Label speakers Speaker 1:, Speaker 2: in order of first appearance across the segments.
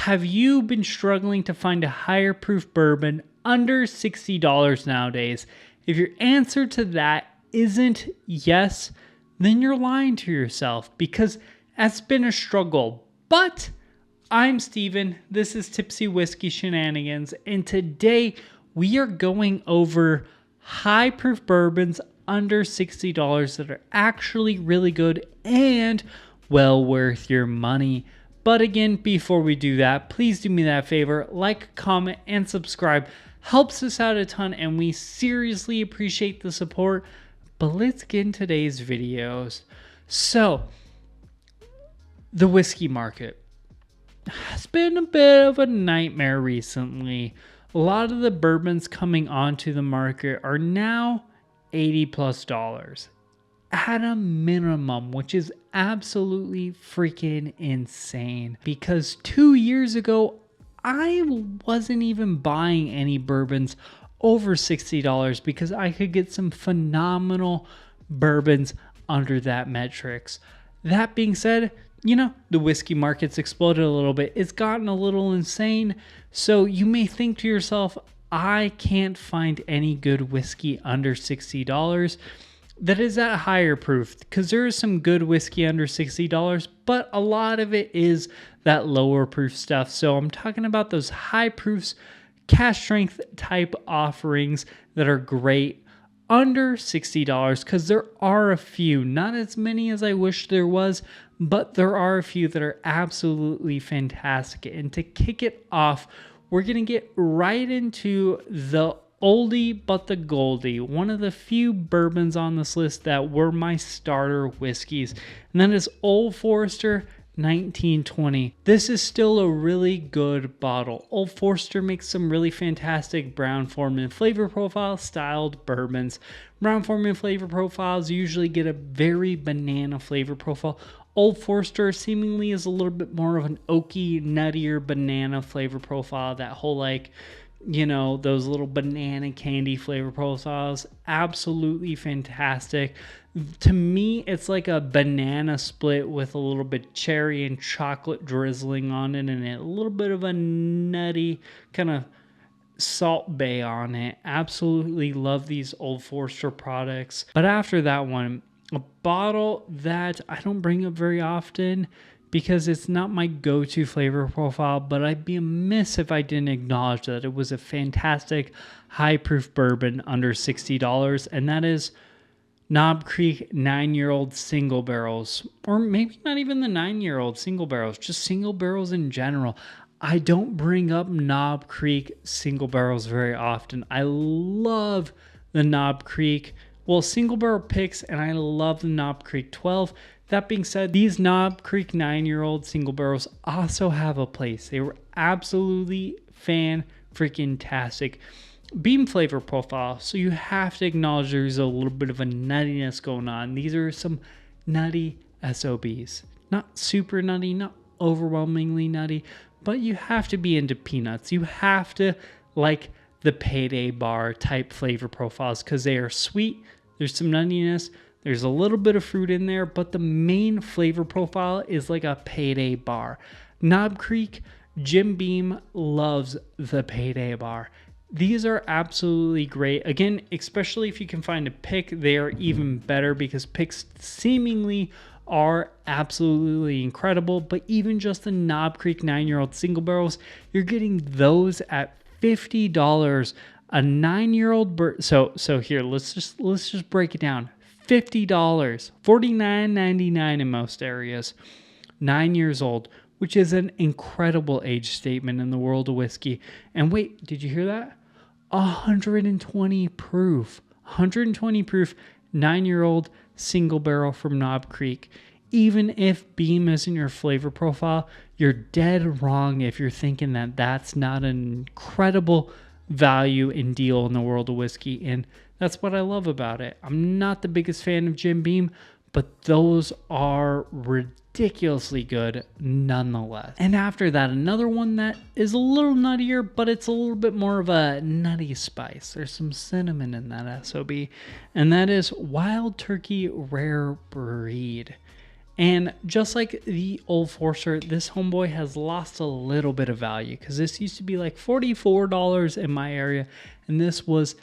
Speaker 1: Have you been struggling to find a higher proof bourbon under $60 nowadays? If your answer to that isn't yes, then you're lying to yourself because that's been a struggle. But I'm Steven, this is Tipsy Whiskey Shenanigans, and today we are going over high proof bourbons under $60 that are actually really good and well worth your money. But again, before we do that, please do me that favor, like, comment, and subscribe. Helps us out a ton, and we seriously appreciate the support. But let's get into today's videos. So, the whiskey market has been a bit of a nightmare recently. A lot of the bourbons coming onto the market are now $80+ at a minimum, which is absolutely freaking insane. Because 2 years ago, I wasn't even buying any bourbons over $60 because I could get some phenomenal bourbons under that metrics. That being said, you know, the whiskey market's exploded a little bit. It's gotten a little insane. So you may think to yourself, I can't find any good whiskey under $60 that is at higher proof, because there is some good whiskey under $60, but a lot of it is that lower proof stuff. So I'm talking about those high proofs, cash strength type offerings that are great under $60, because there are a few, not as many as I wish there was, but there are a few that are absolutely fantastic. And to kick it off, we're going to get right into the oldie but the goldie, one of the few bourbons on this list that were my starter whiskeys, and that is Old Forester 1920. This is still a really good bottle. Old Forester makes some really fantastic Brown-Forman flavor profile styled bourbons. Brown-Forman flavor profiles usually get a very banana flavor profile. Old Forester seemingly is a little bit more of an oaky, nuttier banana flavor profile. That whole, like, you know, those little banana candy flavor profiles, absolutely fantastic. To me, it's like a banana split with a little bit of cherry and chocolate drizzling on it, and a little bit of a nutty kind of salt bay on it. Absolutely love these Old Forester products. But after that one, a bottle that I don't bring up very often because it's not my go-to flavor profile, but I'd be amiss if I didn't acknowledge that it was a fantastic high-proof bourbon under $60, and that is Knob Creek 9-year-old single barrels, or maybe not even the 9-year-old single barrels, just single barrels in general. I don't bring up Knob Creek single barrels very often. I love the Knob Creek, well, single barrel picks, and I love the Knob Creek 12. That being said, these Knob Creek 9-year-old single barrels also have a place. They were absolutely fan-freaking-tastic. Beam flavor profile, so you have to acknowledge there's a little bit of a nuttiness going on. These are some nutty SOBs. Not super nutty, not overwhelmingly nutty, but you have to be into peanuts. You have to like the Payday Bar type flavor profiles because they are sweet. There's some nuttiness. There's a little bit of fruit in there, but the main flavor profile is like a Payday Bar. Knob Creek, Jim Beam loves the Payday Bar. These are absolutely great. Again, especially if you can find a pick, they are even better because picks seemingly are absolutely incredible. But even just the Knob Creek 9-year-old single barrels, you're getting those at $50. A 9-year-old so here, let's just break it down. $50, $49.99 in most areas. 9 years old, which is an incredible age statement in the world of whiskey. And wait, did you hear that? 120 proof. 120 proof 9-year-old single barrel from Knob Creek. Even if Beam isn't your flavor profile, you're dead wrong if you're thinking that that's not an incredible value and deal in the world of whiskey. And that's what I love about it. I'm not the biggest fan of Jim Beam, but those are ridiculously good nonetheless. And after that, another one that is a little nuttier, but it's a little bit more of a nutty spice. There's some cinnamon in that SOB, and that is Wild Turkey Rare Breed. And just like the Old Forester, this homeboy has lost a little bit of value because this used to be like $44 in my area, and this was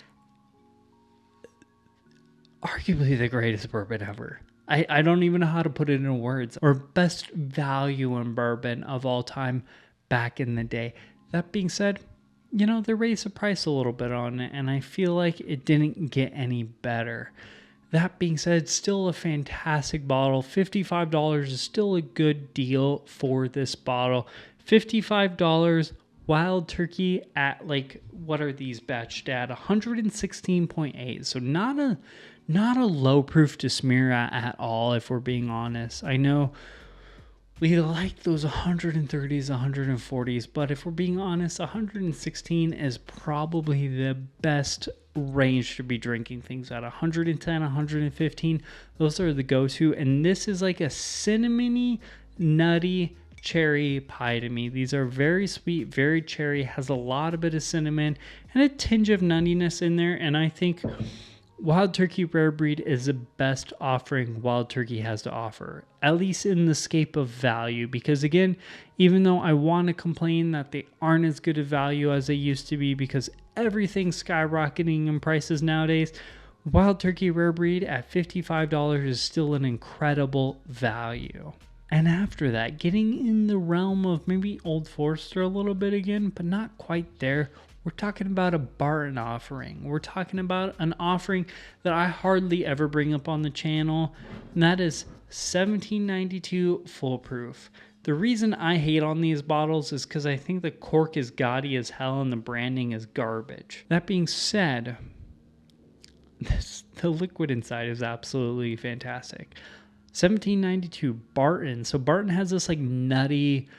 Speaker 1: arguably the greatest bourbon ever. I don't even know how to put it in words. Or best value in bourbon of all time back in the day. That being said, you know, they raised the price a little bit on it, and I feel like it didn't get any better. That being said, still a fantastic bottle. $55 is still a good deal for this bottle. $55 Wild Turkey at, like, what are these batched at? 116.8. So not a low proof to smear at all, if we're being honest. I know we like those 130s, 140s, but if we're being honest, 116 is probably the best range to be drinking things at. 110, 115, those are the go-to, and this is like a cinnamony, nutty cherry pie to me. These are very sweet, very cherry, has a lot of bit of cinnamon and a tinge of nuttiness in there, and I think Wild Turkey Rare Breed is the best offering Wild Turkey has to offer, at least in the scape of value. Because again, even though I want to complain that they aren't as good of value as they used to be because everything's skyrocketing in prices nowadays, Wild Turkey Rare Breed at $55 is still an incredible value. And after that, getting in the realm of maybe Old Forester a little bit again, but not quite there. We're talking about a Barton offering. We're talking about an offering that I hardly ever bring up on the channel, and that is 1792 Full Proof. The reason I hate on these bottles is because I think the cork is gaudy as hell and the branding is garbage. That being said, the liquid inside is absolutely fantastic. 1792 Barton. So Barton has this like nutty,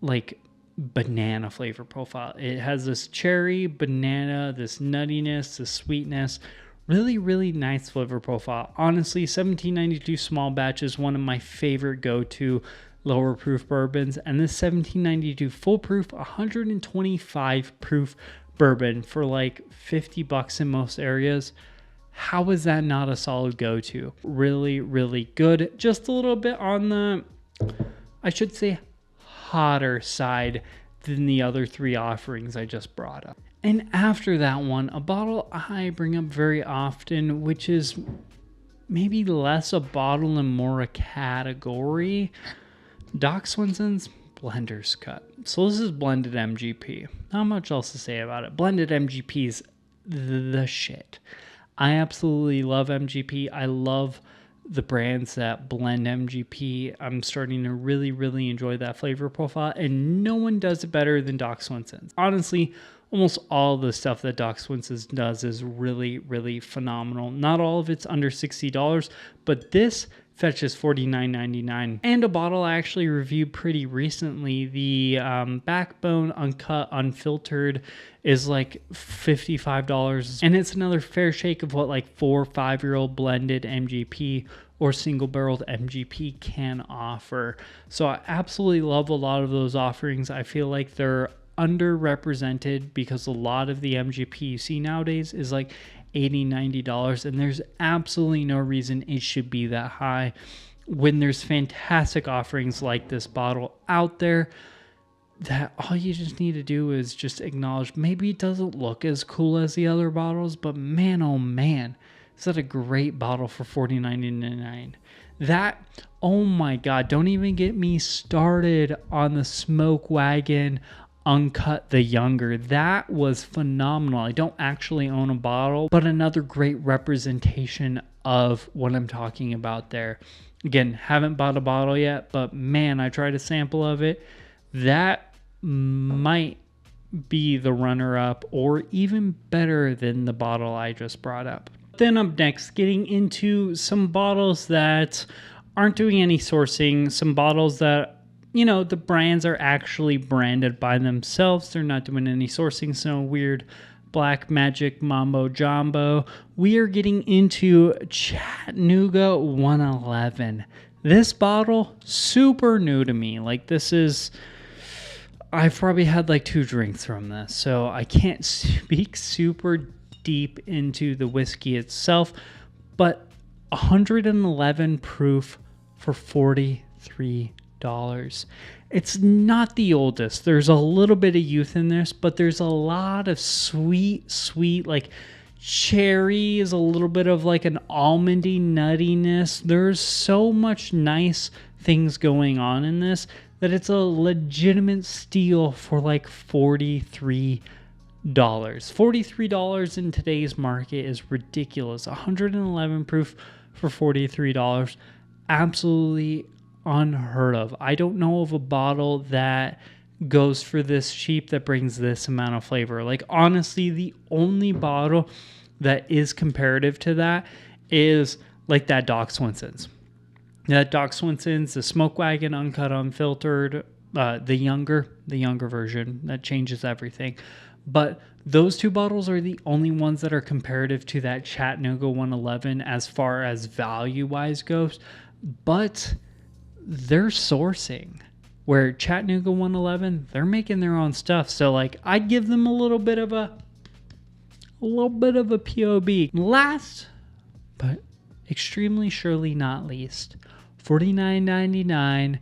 Speaker 1: like banana flavor profile. It has this cherry, banana, this nuttiness, this sweetness. Really, really nice flavor profile. Honestly, 1792 small batch is one of my favorite go-to lower proof bourbons. And this 1792 full proof, 125 proof bourbon for like $50 in most areas. How is that not a solid go-to? Really, really good. Just a little bit on the, I should say, hotter side than the other three offerings I just brought up. And after that one, a bottle I bring up very often, which is maybe less a bottle and more a category, Doc Swinson's Blender's Cut. So this is blended MGP. Not much else to say about it. Blended MGP is the shit. I absolutely love MGP. I love the brands that blend MGP. I'm starting to really, really enjoy that flavor profile, and no one does it better than Doc Swinson's. Honestly, almost all the stuff that Doc Swinson's does is really, really phenomenal. Not all of it's under $60, but this fetches $49.99. And a bottle I actually reviewed pretty recently, the Backbone Uncut Unfiltered, is like $55. And it's another fair shake of what like 4 or 5-year-old blended MGP or single barreled MGP can offer. So I absolutely love a lot of those offerings. I feel like they're underrepresented because a lot of the MGP you see nowadays is like $80, $90, and there's absolutely no reason it should be that high when there's fantastic offerings like this bottle out there that all you just need to do is just acknowledge maybe it doesn't look as cool as the other bottles, but man, oh man, is that a great bottle for $49.99. That, oh my God, don't even get me started on the Smoke Wagon Uncut the Younger. That was phenomenal. I don't actually own a bottle, but another great representation of what I'm talking about there. Again, haven't bought a bottle yet, but man, I tried a sample of it. That might be the runner-up or even better than the bottle I just brought up. Then up next, getting into some bottles that aren't doing any sourcing, some bottles that, you know, the brands are actually branded by themselves. They're not doing any sourcing, so weird Black Magic Mambo Jumbo. We are getting into Chattanooga 111. This bottle, super new to me. Like, this is, I've probably had like 2 drinks from this, so I can't speak super deep into the whiskey itself, but 111 proof for $43. It's not the oldest. There's a little bit of youth in this, but there's a lot of sweet, like cherry is a little bit of like an almondy nuttiness. There's so much nice things going on in this that it's a legitimate steal for like $43. $43 in today's market is ridiculous. 111 proof for $43. Absolutely unheard of. I don't know of a bottle that goes for this cheap that brings this amount of flavor. Like honestly, the only bottle that is comparative to that is like that Doc Swinson's. That Doc Swinson's, the Smoke Wagon Uncut Unfiltered, the younger version that changes everything. But those two bottles are the only ones that are comparative to that Chattanooga 111 as far as value-wise goes. But they're sourcing. Where Chattanooga 111, they're making their own stuff. So like I'd give them a little bit of a POB. Last, but extremely surely not least, $49.99,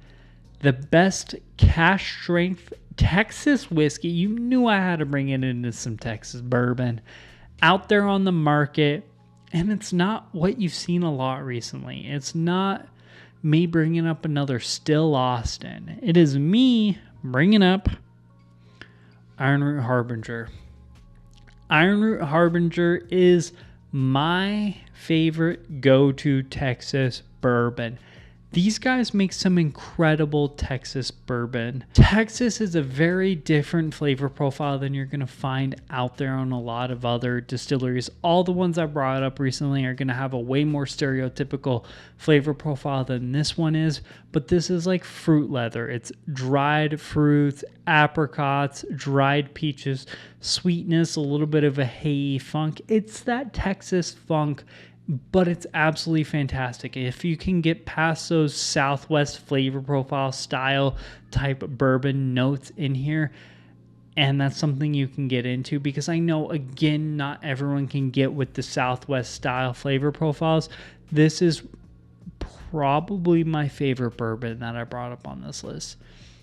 Speaker 1: the best cash strength Texas whiskey. You knew I had to bring it into some Texas bourbon out there on the market. And it's not what you've seen a lot recently. It's not me bringing up another Still Austin. It is me bringing up Iron Root Harbinger. Iron Root Harbinger is my favorite go-to Texas bourbon. These guys make some incredible Texas bourbon. Texas is a very different flavor profile than you're going to find out there on a lot of other distilleries. All the ones I brought up recently are going to have a way more stereotypical flavor profile than this one is, but this is like fruit leather. It's dried fruits, apricots, dried peaches, sweetness, a little bit of a hay funk. It's that Texas funk, but it's absolutely fantastic. If you can get past those Southwest flavor profile style type bourbon notes in here, and that's something you can get into, because I know, again, not everyone can get with the Southwest style flavor profiles. This is probably my favorite bourbon that I brought up on this list.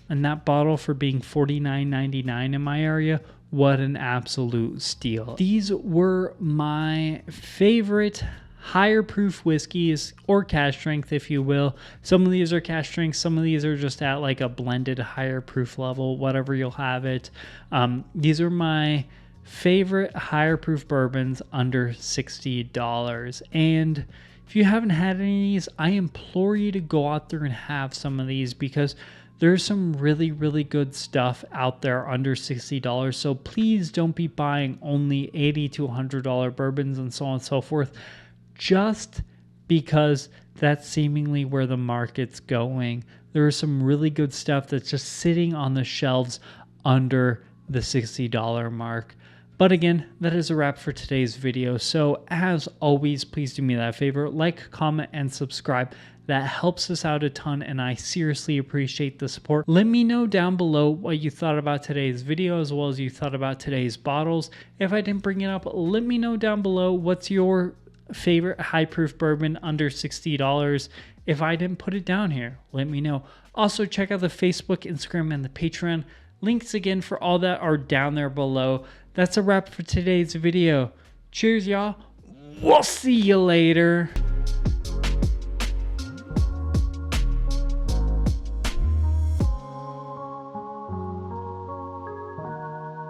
Speaker 1: And that bottle, for being $49.99 in my area, what an absolute steal. These were my favorite higher proof whiskeys, or cash strength, if you will. Some of these are cash strength, some of these are just at like a blended higher proof level, whatever you'll have it. These are my favorite higher proof bourbons under $60. And if you haven't had any of these, I implore you to go out there and have some of these, because there's some really, really good stuff out there under $60. So please don't be buying only $80 to $100 bourbons and so on and so forth, just because that's seemingly where the market's going. There is some really good stuff that's just sitting on the shelves under the $60 mark. But again, that is a wrap for today's video. So as always, please do me that favor, like, comment, and subscribe. That helps us out a ton, and I seriously appreciate the support. Let me know down below what you thought about today's video, as well as you thought about today's bottles. If I didn't bring it up, let me know down below what's your favorite high proof bourbon under $60. If I didn't put it down here, let me know. Also, check out the Facebook, Instagram, and the Patreon. Links again for all that are down there below. That's a wrap for today's video. Cheers, y'all. We'll see you later.